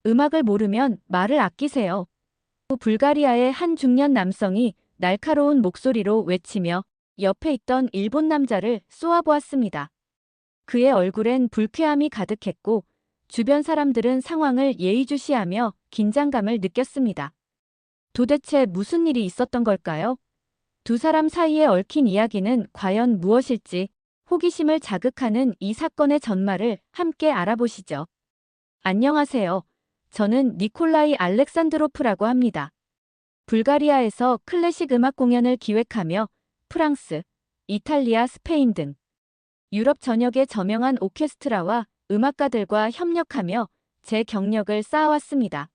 음악을 모르면 말을 아끼세요. 불가리아의 한 중년 남성이 날카로운 목소리로 외치며 옆에 있던 일본 남자를 쏘아보았습니다. 그의 얼굴엔 불쾌함이 가득했고 주변 사람들은 상황을 예의주시하며 긴장감을 느꼈습니다. 도대체 무슨 일이 있었던 걸까요? 두 사람 사이에 얽힌 이야기는 과연 무엇일지 호기심을 자극하는 이 사건의 전말을 함께 알아보시죠. 안녕하세요. 저는 니콜라이 알렉산드로프라고 합니다. 불가리아에서 클래식 음악 공연을 기획하며 프랑스, 이탈리아, 스페인 등 유럽 전역의 저명한 오케스트라와 음악가들과 협력하며 제 경력을 쌓아왔습니다.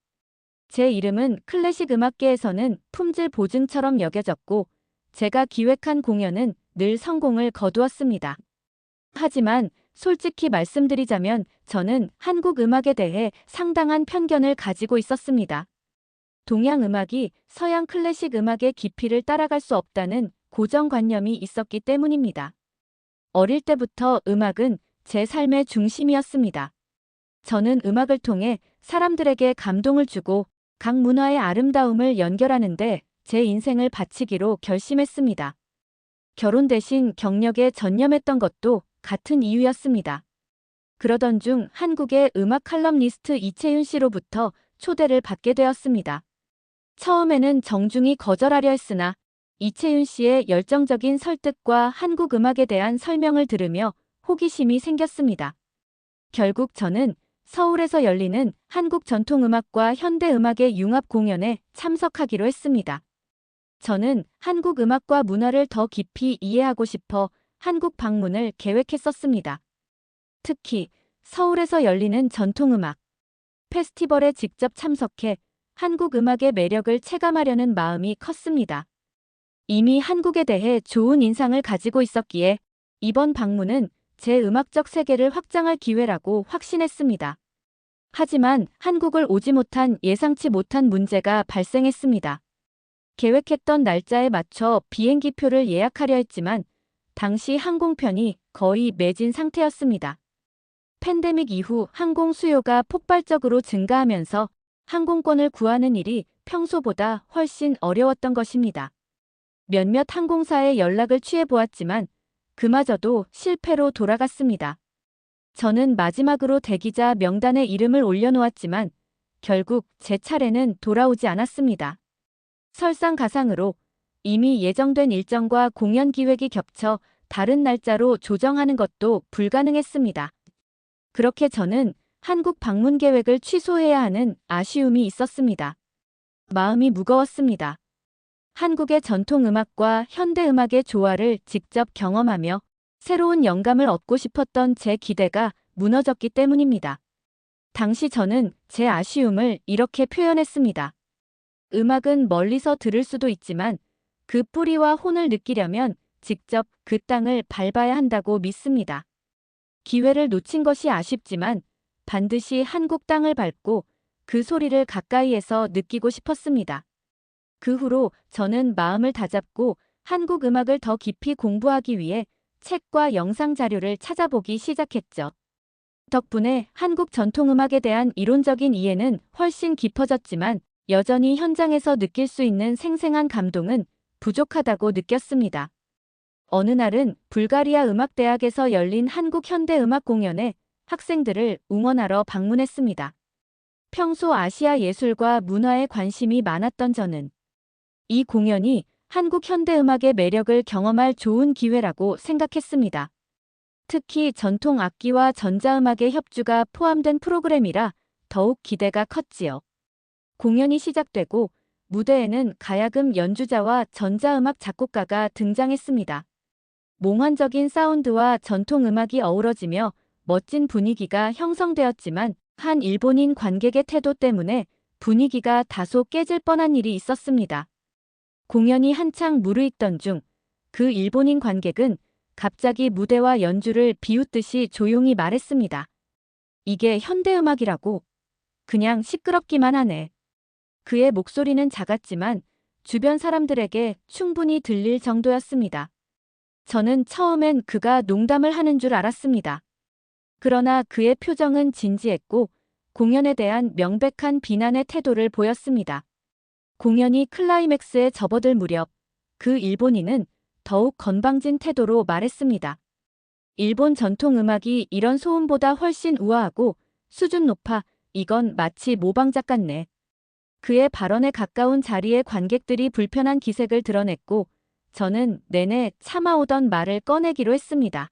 제 이름은 클래식 음악계에서는 품질 보증처럼 여겨졌고 제가 기획한 공연은 늘 성공을 거두었습니다. 하지만 솔직히 말씀드리자면 저는 한국 음악에 대해 상당한 편견을 가지고 있었습니다. 동양 음악이 서양 클래식 음악의 깊이를 따라갈 수 없다는 고정관념이 있었기 때문입니다. 어릴 때부터 음악은 제 삶의 중심이었습니다. 저는 음악을 통해 사람들에게 감동을 주고 각 문화의 아름다움을 연결하는데 제 인생을 바치기로 결심했습니다. 결혼 대신 경력에 전념했던 것도 같은 이유였습니다. 그러던 중 한국의 음악 칼럼니스트 이채윤 씨로부터 초대를 받게 되었습니다. 처음에는 정중히 거절하려 했으나 이채윤 씨의 열정적인 설득과 한국 음악에 대한 설명을 들으며 호기심이 생겼습니다. 결국 저는 서울에서 열리는 한국 전통음악과 현대음악의 융합 공연에 참석하기로 했습니다. 저는 한국 음악과 문화를 더 깊이 이해하고 싶어 한국 방문을 계획했었습니다. 특히 서울에서 열리는 전통음악 페스티벌에 직접 참석해 한국 음악의 매력을 체감하려는 마음이 컸습니다. 이미 한국에 대해 좋은 인상을 가지고 있었기에 이번 방문은 제 음악적 세계를 확장할 기회라고 확신했습니다. 하지만 한국을 오지 못한 예상치 못한 문제가 발생했습니다. 계획했던 날짜에 맞춰 비행기표를 예약하려 했지만 당시 항공편이 거의 매진 상태였습니다. 팬데믹 이후 항공 수요가 폭발적으로 증가하면서 항공권을 구하는 일이 평소보다 훨씬 어려웠던 것입니다. 몇몇 항공사에 연락을 취해보았지만 그마저도 실패로 돌아갔습니다. 저는 마지막으로 대기자 명단에 이름을 올려놓았지만 결국 제 차례는 돌아오지 않았습니다. 설상가상으로 이미 예정된 일정과 공연 기획이 겹쳐 다른 날짜로 조정하는 것도 불가능했습니다. 그렇게 저는 한국 방문 계획을 취소해야 하는 아쉬움이 있었습니다. 마음이 무거웠습니다. 한국의 전통음악과 현대음악의 조화를 직접 경험하며 새로운 영감을 얻고 싶었던 제 기대가 무너졌기 때문입니다. 당시 저는 제 아쉬움을 이렇게 표현했습니다. 음악은 멀리서 들을 수도 있지만 그 뿌리와 혼을 느끼려면 직접 그 땅을 밟아야 한다고 믿습니다. 기회를 놓친 것이 아쉽지만 반드시 한국 땅을 밟고 그 소리를 가까이에서 느끼고 싶었습니다. 그 후로 저는 마음을 다잡고 한국 음악을 더 깊이 공부하기 위해 책과 영상 자료를 찾아보기 시작했죠. 덕분에 한국 전통음악에 대한 이론적인 이해는 훨씬 깊어졌지만 여전히 현장에서 느낄 수 있는 생생한 감동은 부족하다고 느꼈습니다. 어느 날은 불가리아 음악대학에서 열린 한국 현대음악 공연에 학생들을 응원하러 방문했습니다. 평소 아시아 예술과 문화에 관심이 많았던 저는 이 공연이 한국 현대음악의 매력을 경험할 좋은 기회라고 생각했습니다. 특히 전통 악기와 전자음악의 협주가 포함된 프로그램이라 더욱 기대가 컸지요. 공연이 시작되고 무대에는 가야금 연주자와 전자음악 작곡가가 등장했습니다. 몽환적인 사운드와 전통음악이 어우러지며 멋진 분위기가 형성되었지만 한 일본인 관객의 태도 때문에 분위기가 다소 깨질 뻔한 일이 있었습니다. 공연이 한창 무르익던 중 그 일본인 관객은 갑자기 무대와 연주를 비웃듯이 조용히 말했습니다. 이게 현대음악이라고. 그냥 시끄럽기만 하네. 그의 목소리는 작았지만 주변 사람들에게 충분히 들릴 정도였습니다. 저는 처음엔 그가 농담을 하는 줄 알았습니다. 그러나 그의 표정은 진지했고 공연에 대한 명백한 비난의 태도를 보였습니다. 공연이 클라이맥스에 접어들 무렵 그 일본인은 더욱 건방진 태도로 말했습니다. 일본 전통 음악이 이런 소음보다 훨씬 우아하고 수준 높아. 이건 마치 모방작 같네. 그의 발언에 가까운 자리의 관객들이 불편한 기색을 드러냈고 저는 내내 참아오던 말을 꺼내기로 했습니다.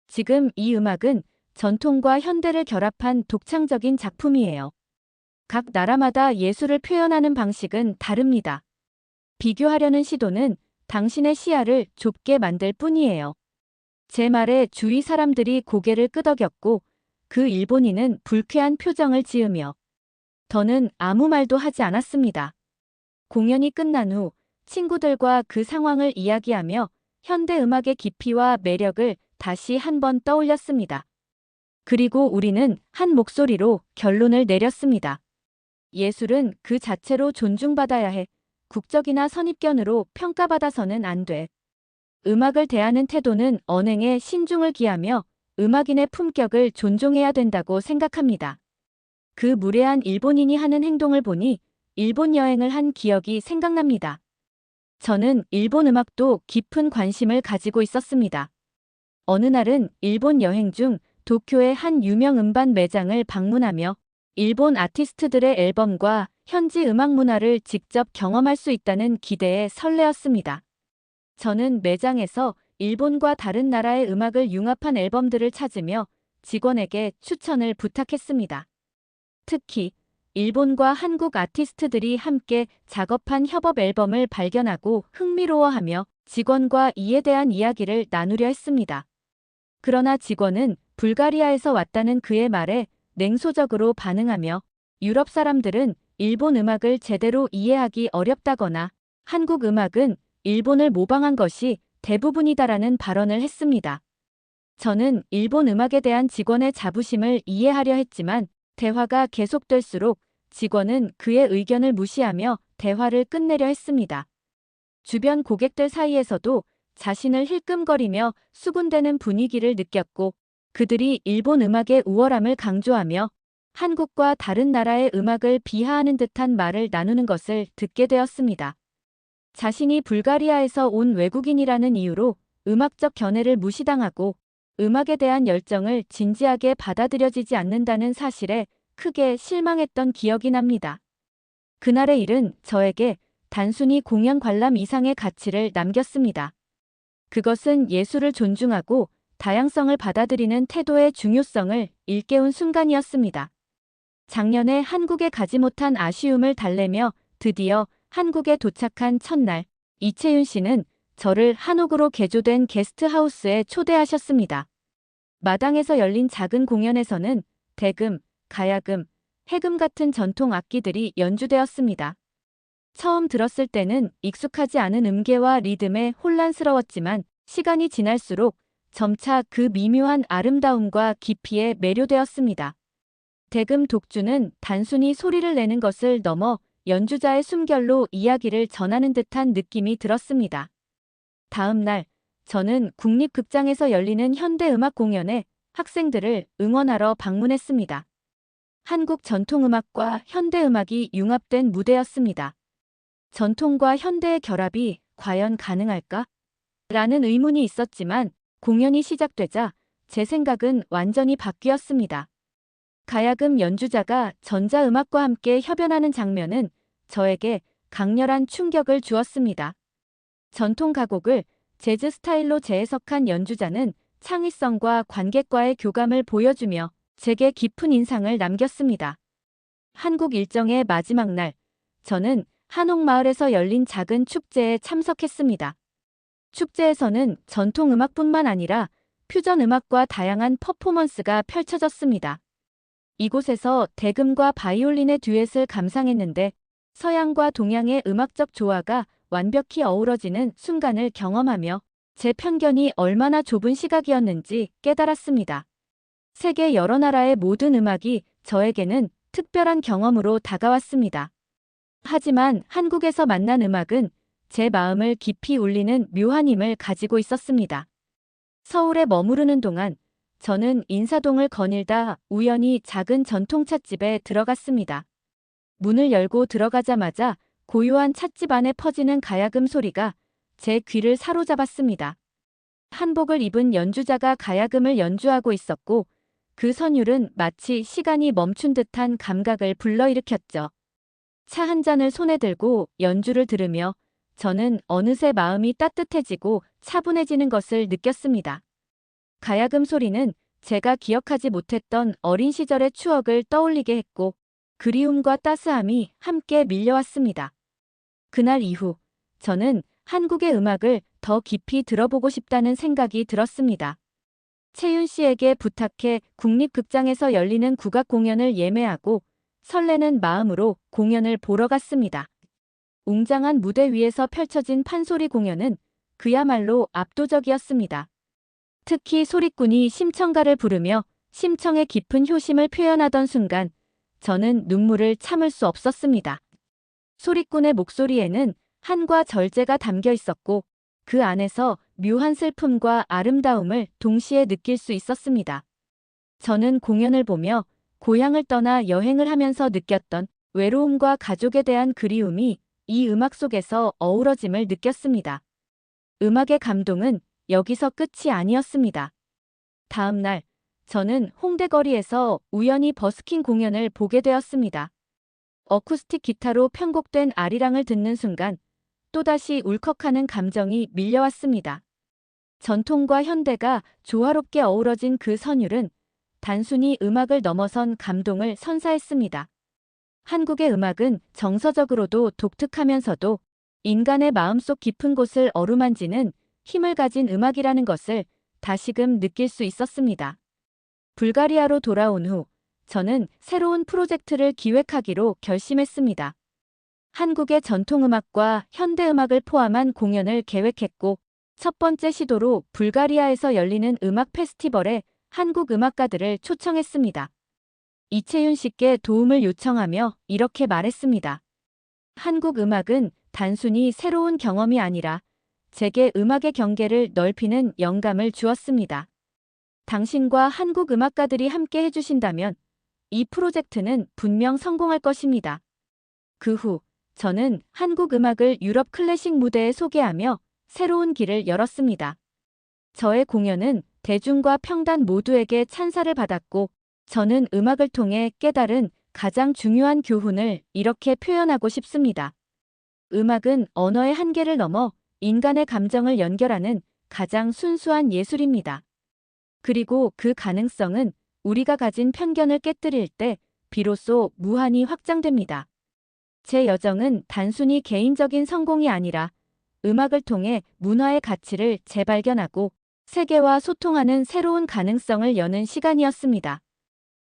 지금 이 음악은 전통과 현대를 결합한 독창적인 작품이에요. 각 나라마다 예술을 표현하는 방식은 다릅니다. 비교하려는 시도는 당신의 시야를 좁게 만들 뿐이에요. 제 말에 주위 사람들이 고개를 끄덕였고 그 일본인은 불쾌한 표정을 지으며 더는 아무 말도 하지 않았습니다. 공연이 끝난 후 친구들과 그 상황을 이야기하며 현대 음악의 깊이와 매력을 다시 한번 떠올렸습니다. 그리고 우리는 한 목소리로 결론을 내렸습니다. 예술은 그 자체로 존중받아야 해. 국적이나 선입견으로 평가받아서는 안 돼. 음악을 대하는 태도는 언행에 신중을 기하며 음악인의 품격을 존중해야 된다고 생각합니다. 그 무례한 일본인이 하는 행동을 보니 일본 여행을 한 기억이 생각납니다. 저는 일본 음악도 깊은 관심을 가지고 있었습니다. 어느 날은 일본 여행 중 도쿄의 한 유명 음반 매장을 방문하며 일본 아티스트들의 앨범과 현지 음악 문화를 직접 경험할 수 있다는 기대에 설레었습니다. 저는 매장에서 일본과 다른 나라의 음악을 융합한 앨범들을 찾으며 직원에게 추천을 부탁했습니다. 특히 일본과 한국 아티스트들이 함께 작업한 협업 앨범을 발견하고 흥미로워하며 직원과 이에 대한 이야기를 나누려 했습니다. 그러나 직원은 불가리아에서 왔다는 그의 말에 냉소적으로 반응하며 유럽 사람들은 일본 음악을 제대로 이해하기 어렵다거나 한국 음악은 일본을 모방한 것이 대부분이다라는 발언을 했습니다. 저는 일본 음악에 대한 직원의 자부심을 이해하려 했지만 대화가 계속될수록 직원은 그의 의견을 무시하며 대화를 끝내려 했습니다. 주변 고객들 사이에서도 자신을 힐끔거리며 수군대는 분위기를 느꼈고 그들이 일본 음악의 우월함을 강조하며 한국과 다른 나라의 음악을 비하하는 듯한 말을 나누는 것을 듣게 되었습니다. 자신이 불가리아에서 온 외국인이라는 이유로 음악적 견해를 무시당하고 음악에 대한 열정을 진지하게 받아들여지지 않는다는 사실에 크게 실망했던 기억이 납니다. 그날의 일은 저에게 단순히 공연 관람 이상의 가치를 남겼습니다. 그것은 예술을 존중하고 다양성을 받아들이는 태도의 중요성을 일깨운 순간이었습니다. 작년에 한국에 가지 못한 아쉬움을 달래며 드디어 한국에 도착한 첫날, 이채윤 씨는 저를 한옥으로 개조된 게스트하우스에 초대하셨습니다. 마당에서 열린 작은 공연에서는 대금, 가야금, 해금 같은 전통 악기들이 연주되었습니다. 처음 들었을 때는 익숙하지 않은 음계와 리듬에 혼란스러웠지만 시간이 지날수록 점차 그 미묘한 아름다움과 깊이에 매료되었습니다. 대금 독주는 단순히 소리를 내는 것을 넘어 연주자의 숨결로 이야기를 전하는 듯한 느낌이 들었습니다. 다음 날, 저는 국립극장에서 열리는 현대음악 공연에 학생들을 응원하러 방문했습니다. 한국 전통음악과 현대음악이 융합된 무대였습니다. 전통과 현대의 결합이 과연 가능할까? 라는 의문이 있었지만 공연이 시작되자 제 생각은 완전히 바뀌었습니다. 가야금 연주자가 전자음악과 함께 협연하는 장면은 저에게 강렬한 충격을 주었습니다. 전통 가곡을 재즈 스타일로 재해석한 연주자는 창의성과 관객과의 교감을 보여주며 제게 깊은 인상을 남겼습니다. 한국 일정의 마지막 날, 저는 한옥마을에서 열린 작은 축제에 참석했습니다. 축제에서는 전통 음악뿐만 아니라 퓨전 음악과 다양한 퍼포먼스가 펼쳐졌습니다. 이곳에서 대금과 바이올린의 듀엣을 감상했는데 서양과 동양의 음악적 조화가 완벽히 어우러지는 순간을 경험하며 제 편견이 얼마나 좁은 시각이었는지 깨달았습니다. 세계 여러 나라의 모든 음악이 저에게는 특별한 경험으로 다가왔습니다. 하지만 한국에서 만난 음악은 제 마음을 깊이 울리는 묘한 힘을 가지고 있었습니다. 서울에 머무르는 동안 저는 인사동을 거닐다 우연히 작은 전통찻집에 들어갔습니다. 문을 열고 들어가자마자 고요한 찻집 안에 퍼지는 가야금 소리가 제 귀를 사로잡았습니다. 한복을 입은 연주자가 가야금을 연주하고 있었고 그 선율은 마치 시간이 멈춘 듯한 감각을 불러일으켰죠. 차 한 잔을 손에 들고 연주를 들으며 저는 어느새 마음이 따뜻해지고 차분해지는 것을 느꼈습니다. 가야금 소리는 제가 기억하지 못했던 어린 시절의 추억을 떠올리게 했고 그리움과 따스함이 함께 밀려왔습니다. 그날 이후 저는 한국의 음악을 더 깊이 들어보고 싶다는 생각이 들었습니다. 채윤 씨에게 부탁해 국립극장에서 열리는 국악 공연을 예매하고 설레는 마음으로 공연을 보러 갔습니다. 웅장한 무대 위에서 펼쳐진 판소리 공연은 그야말로 압도적이었습니다. 특히 소리꾼이 심청가를 부르며 심청의 깊은 효심을 표현하던 순간 저는 눈물을 참을 수 없었습니다. 소리꾼의 목소리에는 한과 절제가 담겨 있었고 그 안에서 묘한 슬픔과 아름다움을 동시에 느낄 수 있었습니다. 저는 공연을 보며 고향을 떠나 여행을 하면서 느꼈던 외로움과 가족에 대한 그리움이 이 음악 속에서 어우러짐을 느꼈습니다. 음악의 감동은 여기서 끝이 아니었습니다. 다음 날, 저는 홍대 거리에서 우연히 버스킹 공연을 보게 되었습니다. 어쿠스틱 기타로 편곡된 아리랑을 듣는 순간 또다시 울컥하는 감정이 밀려왔습니다. 전통과 현대가 조화롭게 어우러진 그 선율은 단순히 음악을 넘어선 감동을 선사했습니다. 한국의 음악은 정서적으로도 독특하면서도 인간의 마음속 깊은 곳을 어루만지는 힘을 가진 음악이라는 것을 다시금 느낄 수 있었습니다. 불가리아로 돌아온 후 저는 새로운 프로젝트를 기획하기로 결심했습니다. 한국의 전통음악과 현대음악을 포함한 공연을 계획했고 첫 번째 시도로 불가리아에서 열리는 음악 페스티벌에 한국 음악가들을 초청했습니다. 이채윤 씨께 도움을 요청하며 이렇게 말했습니다. 한국 음악은 단순히 새로운 경험이 아니라 제게 음악의 경계를 넓히는 영감을 주었습니다. 당신과 한국 음악가들이 함께 해주신다면 이 프로젝트는 분명 성공할 것입니다. 그 후 저는 한국 음악을 유럽 클래식 무대에 소개하며 새로운 길을 열었습니다. 저의 공연은 대중과 평단 모두에게 찬사를 받았고 저는 음악을 통해 깨달은 가장 중요한 교훈을 이렇게 표현하고 싶습니다. 음악은 언어의 한계를 넘어 인간의 감정을 연결하는 가장 순수한 예술입니다. 그리고 그 가능성은 우리가 가진 편견을 깨뜨릴 때 비로소 무한히 확장됩니다. 제 여정은 단순히 개인적인 성공이 아니라 음악을 통해 문화의 가치를 재발견하고 세계와 소통하는 새로운 가능성을 여는 시간이었습니다.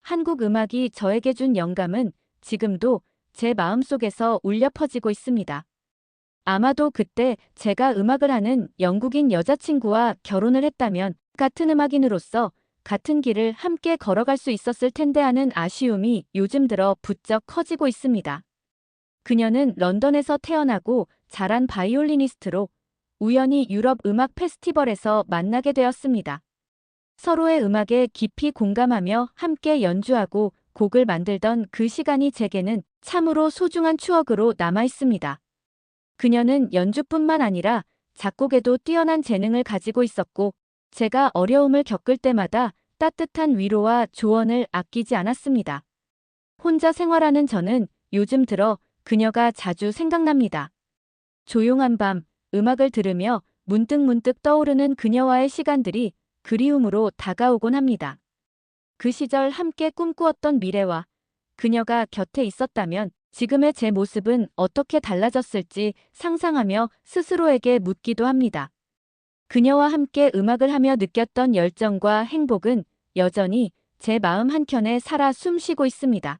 한국 음악이 저에게 준 영감은 지금도 제 마음속에서 울려 퍼지고 있습니다. 아마도 그때 제가 음악을 하는 영국인 여자친구와 결혼을 했다면 같은 음악인으로서 같은 길을 함께 걸어갈 수 있었을 텐데 하는 아쉬움이 요즘 들어 부쩍 커지고 있습니다. 그녀는 런던에서 태어나고 자란 바이올리니스트로 우연히 유럽 음악 페스티벌에서 만나게 되었습니다. 서로의 음악에 깊이 공감하며 함께 연주하고 곡을 만들던 그 시간이 제게는 참으로 소중한 추억으로 남아 있습니다. 그녀는 연주뿐만 아니라 작곡에도 뛰어난 재능을 가지고 있었고 제가 어려움을 겪을 때마다 따뜻한 위로와 조언을 아끼지 않았습니다. 혼자 생활하는 저는 요즘 들어 그녀가 자주 생각납니다. 조용한 밤, 음악을 들으며 문득문득 떠오르는 그녀와의 시간들이 그리움으로 다가오곤 합니다. 그 시절 함께 꿈꾸었던 미래와 그녀가 곁에 있었다면 지금의 제 모습은 어떻게 달라졌을지 상상하며 스스로에게 묻기도 합니다. 그녀와 함께 음악을 하며 느꼈던 열정과 행복은 여전히 제 마음 한켠에 살아 숨쉬고 있습니다.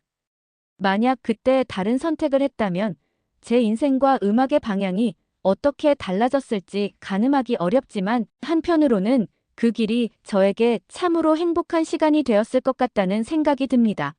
만약 그때 다른 선택을 했다면 제 인생과 음악의 방향이 어떻게 달라졌을지 가늠하기 어렵지만 한편으로는 그 길이 저에게 참으로 행복한 시간이 되었을 것 같다는 생각이 듭니다.